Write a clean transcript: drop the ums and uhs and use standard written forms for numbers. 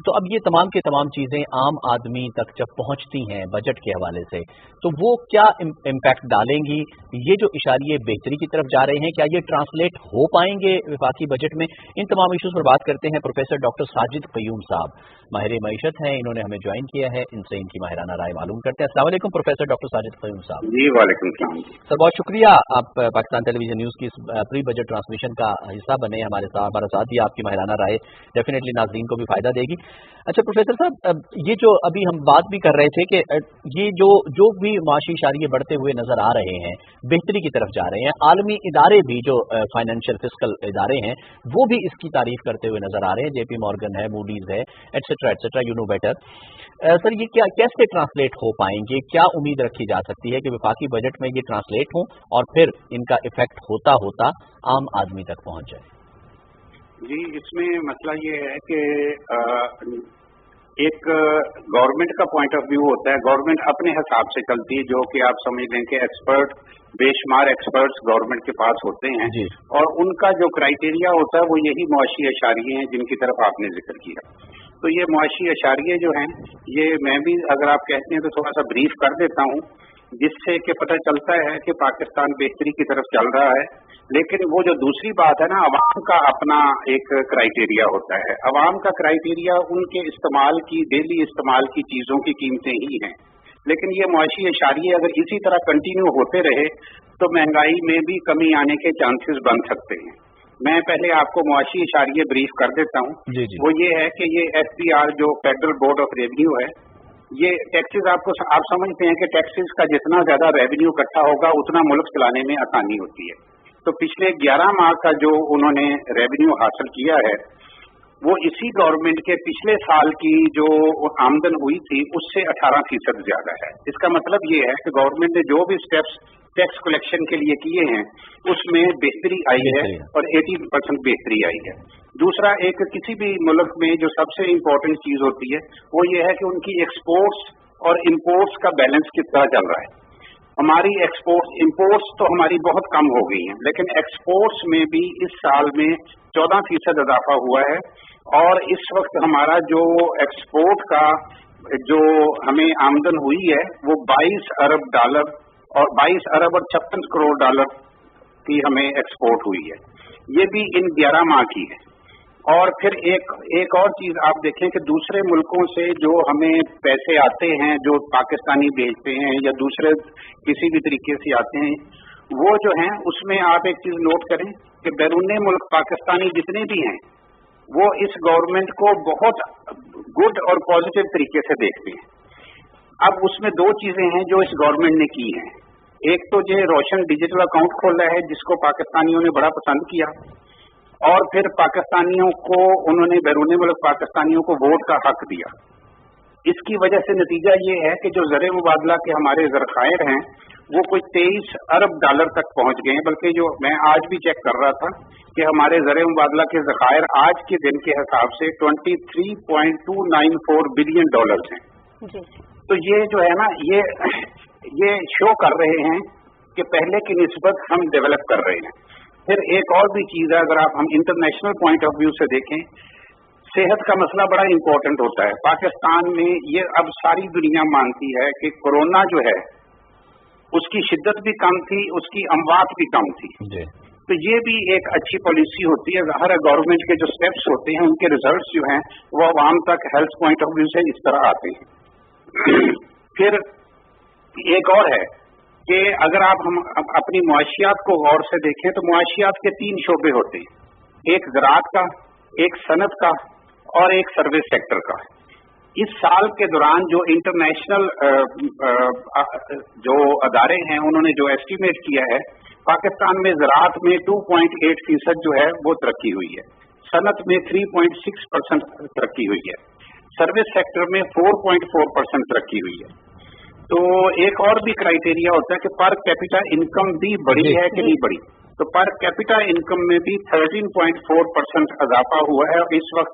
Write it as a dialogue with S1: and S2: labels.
S1: تو اب یہ تمام کے تمام چیزیں عام آدمی تک جب پہنچتی ہیں بجٹ کے حوالے سے تو وہ کیا امپیکٹ ڈالیں گی؟ یہ جو اشاریے بہتری کی طرف جا رہے ہیں کیا یہ ٹرانسلیٹ ہو پائیں گے وفاقی بجٹ میں؟ ان تمام ایشوز پر بات کرتے ہیں پروفیسر ڈاکٹر ساجد قیوم صاحب، ماہر معیشت ہیں، انہوں نے ہمیں جوائن کیا ہے، ان سے ان کی ماہرانہ رائے معلوم کرتے ہیں۔ السلام علیکم پروفیسر ڈاکٹر ساجد قیوم صاحب۔
S2: جی وعلیکم السلام
S1: سر، بہت شکریہ آپ پاکستان ٹیلی ویژن نیوز کی اس پری بجٹ ٹرانسمیشن کا حصہ بنے، ہمارا ساتھ دیا، آپ کی ماہرانہ رائے ڈیفینیٹلی ناظرین کو بھی فائدہ دے گی۔ اچھا پروفیسر صاحب، یہ جو ابھی ہم بات بھی کر رہے تھے کہ یہ جو بھی معاشی اشاریے بڑھتے ہوئے نظر آ رہے ہیں، بہتری کی طرف جا رہے ہیں، عالمی ادارے بھی جو فائنینشیل فسکل ادارے ہیں وہ بھی اس کی تعریف کرتے ہوئے نظر آ رہے ہیں، جے پی مورگن ہے، موڈیز ہے، ایٹسٹرا یو نو بیٹر۔ سر یہ کیسے ٹرانسلیٹ ہو پائیں گے؟ کیا امید رکھی جا سکتی ہے کہ وفاقی بجٹ میں یہ ٹرانسلیٹ ہوں اور پھر ان کا افیکٹ ہوتا ہوتا عام آدمی تک پہنچ جائے؟
S2: جی، اس میں مسئلہ یہ ہے کہ ایک گورنمنٹ کا پوائنٹ آف ویو ہوتا ہے، گورنمنٹ اپنے حساب سے چلتی ہے، جو کہ آپ سمجھ لیں کہ بے شمار ایکسپرٹس گورنمنٹ کے پاس ہوتے ہیں
S1: جی۔
S2: اور ان کا جو کرائیٹیریا ہوتا ہے وہ یہی معاشی اشاریے ہیں جن کی طرف آپ نے ذکر کیا۔ تو یہ معاشی اشاریے جو ہیں یہ میں بھی اگر آپ کہتے ہیں تو تھوڑا سا بریف کر دیتا ہوں، جس سے کہ پتہ چلتا ہے کہ پاکستان بہتری کی طرف چل رہا ہے۔ لیکن وہ جو دوسری بات ہے نا، عوام کا اپنا ایک کرائیٹیریا ہوتا ہے، عوام کا کرائیٹیریا ان کے استعمال کی، ڈیلی استعمال کی چیزوں کی قیمتیں ہی ہیں۔ لیکن یہ معاشی اشاریے اگر اسی طرح کنٹینیو ہوتے رہے تو مہنگائی میں بھی کمی آنے کے چانسز بن سکتے ہیں۔ میں پہلے آپ کو معاشی اشاریے بریف کر دیتا ہوں۔
S1: جی جی۔
S2: وہ یہ ہے کہ یہ ایف پی آر جو فیڈرل بورڈ آف ریونیو ہے، یہ ٹیکسز آپ سمجھتے ہیں کہ ٹیکسز کا جتنا زیادہ ریونیو اکٹھا ہوگا اتنا ملک چلانے میں آسانی ہوتی ہے۔ تو پچھلے 11 ماہ کا جو انہوں نے ریونیو حاصل کیا ہے وہ اسی گورنمنٹ کے پچھلے سال کی جو آمدن ہوئی تھی اس سے 18% زیادہ ہے۔ اس کا مطلب یہ ہے کہ گورنمنٹ نے جو بھی اسٹیپس ٹیکس کلیکشن کے لیے کیے ہیں اس میں بہتری آئی ہے اور 80% بہتری آئی ہے۔ دوسرا، ایک کسی بھی ملک میں جو سب سے امپورٹنٹ چیز ہوتی ہے وہ یہ ہے کہ ان کی ایکسپورٹس اور امپورٹس کا بیلنس کس طرح چل رہا ہے۔ ہماری امپورٹس تو ہماری بہت کم ہو گئی ہیں، لیکن ایکسپورٹس میں بھی اس سال میں 14% اضافہ ہوا ہے، اور اس وقت ہمارا جو ایکسپورٹ کا جو ہمیں آمدن ہوئی ہے وہ $22 ارب اور 22 ارب اور 56 کروڑ ڈالر کی ہمیں ایکسپورٹ ہوئی ہے۔ یہ بھی ان 11 ماہ کی ہے۔ اور پھر ایک اور چیز آپ دیکھیں کہ دوسرے ملکوں سے جو ہمیں پیسے آتے ہیں، جو پاکستانی بھیجتے ہیں یا دوسرے کسی بھی طریقے سے آتے ہیں، وہ جو ہیں اس میں آپ ایک چیز نوٹ کریں کہ بیرون ملک پاکستانی جتنے بھی ہیں وہ اس گورنمنٹ کو بہت گڈ اور پازیٹیو طریقے سے دیکھتے ہیں۔ اب اس میں دو چیزیں ہیں جو اس گورنمنٹ نے کی ہیں۔ ایک تو جو روشن ڈیجیٹل اکاؤنٹ کھولا ہے جس کو پاکستانیوں نے بڑا پسند کیا، اور پھر پاکستانیوں کو انہوں نے بیرون ملک پاکستانیوں کو ووٹ کا حق دیا۔ اس کی وجہ سے نتیجہ یہ ہے کہ جو زر مبادلہ کے ہمارے ذخائر ہیں وہ کوئی 23 ارب ڈالر تک پہنچ گئے ہیں، بلکہ جو میں آج بھی چیک کر رہا تھا کہ ہمارے زر مبادلہ کے ذخائر آج کے دن کے حساب سے 23.294 بلین ڈالرز ہیں۔
S3: جی۔
S2: تو یہ جو ہے نا یہ شو کر رہے ہیں کہ پہلے کی نسبت ہم ڈیولپ کر رہے ہیں۔ پھر ایک اور بھی چیز ہے، اگر ہم انٹرنیشنل پوائنٹ آف ویو سے دیکھیں، صحت کا مسئلہ بڑا امپورٹنٹ ہوتا ہے۔ پاکستان میں یہ اب ساری دنیا مانتی ہے کہ کورونا جو ہے اس کی شدت بھی کم تھی، اس کی اموات بھی کم تھی۔
S1: جی۔
S2: تو یہ بھی ایک اچھی پالیسی ہوتی ہے۔ ہر گورنمنٹ کے جو سٹیپس ہوتے ہیں ان کے ریزلٹس جو ہیں وہ عوام تک ہیلتھ پوائنٹ آف ویو سے اس طرح آتے ہیں۔ پھر ایک اور ہے کہ اگر آپ ہم اپنی معاشیات کو غور سے دیکھیں تو معاشیات کے 3 شعبے ہوتے ہیں، ایک زراعت کا، ایک صنعت کا اور ایک سروس سیکٹر کا۔ اس سال کے دوران جو انٹرنیشنل جو ادارے ہیں انہوں نے جو ایسٹیمیٹ کیا ہے، پاکستان میں زراعت میں 2.8% جو ہے وہ ترقی ہوئی ہے، صنعت میں 3.6% ترقی ہوئی ہے، سروس سیکٹر میں 4.4% ترقی ہوئی ہے۔ تو ایک اور بھی کرائیٹیریا ہوتا ہے کہ پر کیپیٹا انکم بھی بڑی ہے کہ نہیں بڑی، تو پر کیپیٹا انکم میں بھی 13.4% اضافہ ہوا ہے، اور اس وقت